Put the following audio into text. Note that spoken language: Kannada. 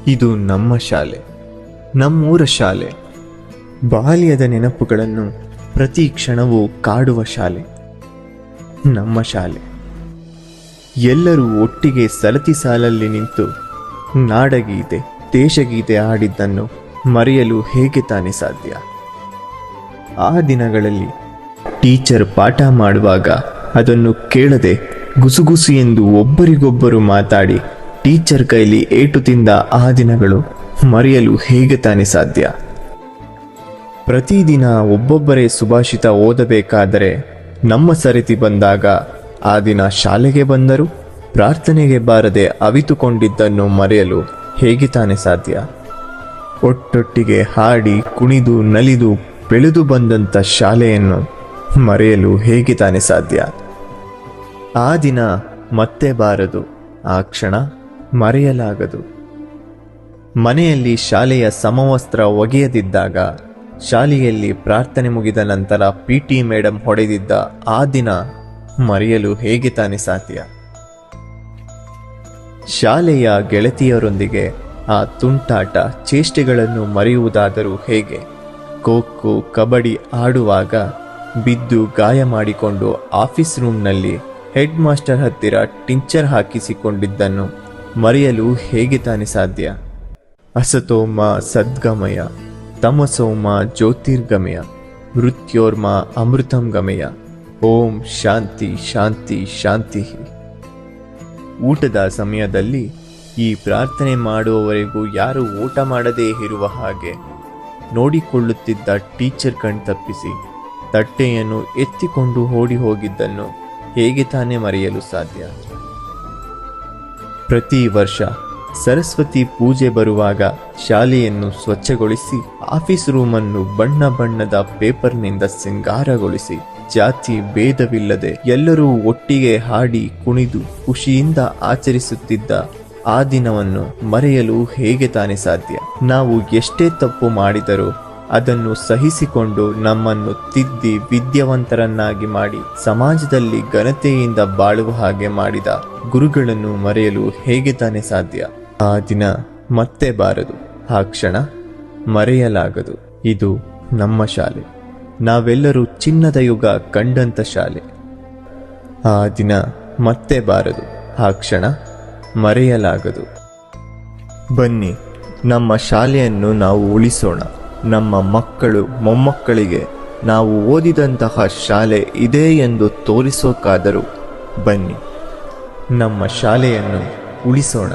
ಇದು ನಮ್ಮ ಶಾಲೆ, ನಮ್ಮೂರ ಶಾಲೆ. ಬಾಲ್ಯದ ನೆನಪುಗಳನ್ನು ಪ್ರತಿ ಕ್ಷಣವೂ ಕಾಡುವ ಶಾಲೆ, ನಮ್ಮ ಶಾಲೆ. ಎಲ್ಲರೂ ಒಟ್ಟಿಗೆ ಸರತಿ ಸಾಲಲ್ಲಿ ನಿಂತು ನಾಡಗೀತೆ, ದೇಶಗೀತೆ ಹಾಡಿದ್ದನ್ನು ಮರೆಯಲು ಹೇಗೆ ತಾನೇ ಸಾಧ್ಯ? ಆ ದಿನಗಳಲ್ಲಿ ಟೀಚರ್ ಪಾಠ ಮಾಡುವಾಗ ಅದನ್ನು ಕೇಳದೆ ಗುಸುಗುಸು ಎಂದು ಒಬ್ಬರಿಗೊಬ್ಬರು ಮಾತಾಡಿ ಟೀಚರ್ ಕೈಲಿ ಏಟು ತಿಂದ ಆ ದಿನಗಳು ಮರೆಯಲು ಹೇಗೆ ತಾನೇ ಸಾಧ್ಯ? ಪ್ರತಿದಿನ ಒಬ್ಬೊಬ್ಬರೇ ಸುಭಾಷಿತ ಓದಬೇಕಾದರೆ ನಮ್ಮ ಸರತಿ ಬಂದಾಗ ಆ ದಿನ ಶಾಲೆಗೆ ಬಂದರೂ ಪ್ರಾರ್ಥನೆಗೆ ಬಾರದೆ ಅವಿತುಕೊಂಡಿದ್ದನ್ನು ಮರೆಯಲು ಹೇಗೆ ತಾನೇ ಸಾಧ್ಯ? ಒಟ್ಟೊಟ್ಟಿಗೆ ಹಾಡಿ ಕುಣಿದು ನಲಿದು ಬೆಳೆದು ಬಂದಂಥ ಶಾಲೆಯನ್ನು ಮರೆಯಲು ಹೇಗೆ ತಾನೇ ಸಾಧ್ಯ? ಆ ದಿನ ಮತ್ತೆ ಬಾರದು, ಆ ಕ್ಷಣ ಮರೆಯಲಾಗದು. ಮನೆಯಲ್ಲಿ ಶಾಲೆಯ ಸಮವಸ್ತ್ರ ಒಗೆಯದಿದ್ದಾಗ, ಶಾಲೆಯಲ್ಲಿ ಪ್ರಾರ್ಥನೆ ಮುಗಿದ ನಂತರ PT ಮೇಡಮ್ ಹೊಡೆದಿದ್ದ ಆ ದಿನ ಮರೆಯಲು ಹೇಗೆ ತಾನೇ ಸಾಧ್ಯ? ಶಾಲೆಯ ಗೆಳತಿಯರೊಂದಿಗೆ ಆ ತುಂಟಾಟ ಚೇಷ್ಟೆಗಳನ್ನು ಮರೆಯುವುದಾದರೂ ಹೇಗೆ? ಖೋ-ಖೋ ಕಬಡ್ಡಿ ಆಡುವಾಗ ಬಿದ್ದು ಗಾಯ ಮಾಡಿಕೊಂಡು ಆಫೀಸ್ ರೂಮ್ನಲ್ಲಿ ಹೆಡ್ ಮಾಸ್ಟರ್ ಹತ್ತಿರ ಟಿಂಚರ್ ಹಾಕಿಸಿಕೊಂಡಿದ್ದನ್ನು ಮರೆಯಲು ಹೇಗೆ ತಾನೇ ಸಾಧ್ಯ? ಅಸತೋಮ ಸದ್ಗಮಯ ತಮಸೋಮ ಜ್ಯೋತಿರ್ಗಮಯ ಮೃತ್ಯೋರ್ಮ ಅಮೃತಂ ಗಮಯ ಓಂ ಶಾಂತಿ ಶಾಂತಿ ಶಾಂತಿ. ಊಟದ ಸಮಯದಲ್ಲಿ ಈ ಪ್ರಾರ್ಥನೆ ಮಾಡುವವರೆಗೂ ಯಾರು ಊಟ ಮಾಡದೇ ಇರುವ ಹಾಗೆ ನೋಡಿಕೊಳ್ಳುತ್ತಿದ್ದ ಟೀಚರ್ ಕಣ್ತಪ್ಪಿಸಿ ತಟ್ಟೆಯನ್ನು ಎತ್ತಿಕೊಂಡು ಓಡಿ ಹೋಗಿದ್ದನ್ನು ಹೇಗೆ ತಾನೇ ಮರೆಯಲು ಸಾಧ್ಯ? ಪ್ರತಿ ವರ್ಷ ಸರಸ್ವತಿ ಪೂಜೆ ಬರುವಾಗ ಶಾಲೆಯನ್ನು ಸ್ವಚ್ಛಗೊಳಿಸಿ ಆಫೀಸ್ ರೂಮನ್ನು ಬಣ್ಣ ಬಣ್ಣದ ಪೇಪರ್ನಿಂದ ಸಿಂಗಾರಗೊಳಿಸಿ ಜಾತಿ ಭೇದವಿಲ್ಲದೆ ಎಲ್ಲರೂ ಒಟ್ಟಿಗೆ ಹಾಡಿ ಕುಣಿದು ಖುಷಿಯಿಂದ ಆಚರಿಸುತ್ತಿದ್ದ ಆ ದಿನವನ್ನು ಮರೆಯಲು ಹೇಗೆ ತಾನೇ ಸಾಧ್ಯ? ನಾವು ಎಷ್ಟೇ ತಪ್ಪು ಮಾಡಿದರೂ ಅದನ್ನು ಸಹಿಸಿಕೊಂಡು ನಮ್ಮನ್ನು ತಿದ್ದಿ ವಿದ್ಯಾವಂತರನ್ನಾಗಿ ಮಾಡಿ ಸಮಾಜದಲ್ಲಿ ಘನತೆಯಿಂದ ಬಾಳುವ ಹಾಗೆ ಮಾಡಿದ ಗುರುಗಳನ್ನು ಮರೆಯಲು ಹೇಗೆ ತಾನೇ ಸಾಧ್ಯ? ಆ ದಿನ ಮತ್ತೆ ಬಾರದು, ಆ ಕ್ಷಣ ಮರೆಯಲಾಗದು. ಇದು ನಮ್ಮ ಶಾಲೆ, ನಾವೆಲ್ಲರೂ ಚಿನ್ನದ ಯುಗ ಕಂಡಂತ ಶಾಲೆ. ಆ ದಿನ ಮತ್ತೆ ಬಾರದು, ಆ ಕ್ಷಣ ಮರೆಯಲಾಗದು. ಬನ್ನಿ, ನಮ್ಮ ಶಾಲೆಯನ್ನು ನಾವು ಉಳಿಸೋಣ. ನಮ್ಮ ಮಕ್ಕಳು ಮೊಮ್ಮಕ್ಕಳಿಗೆ ನಾವು ಓದಿದಂತಹ ಶಾಲೆ ಇದೆ ಎಂದು ತೋರಿಸೋಕಾದರೂ ಬನ್ನಿ, ನಮ್ಮ ಶಾಲೆಯನ್ನು ಉಳಿಸೋಣ.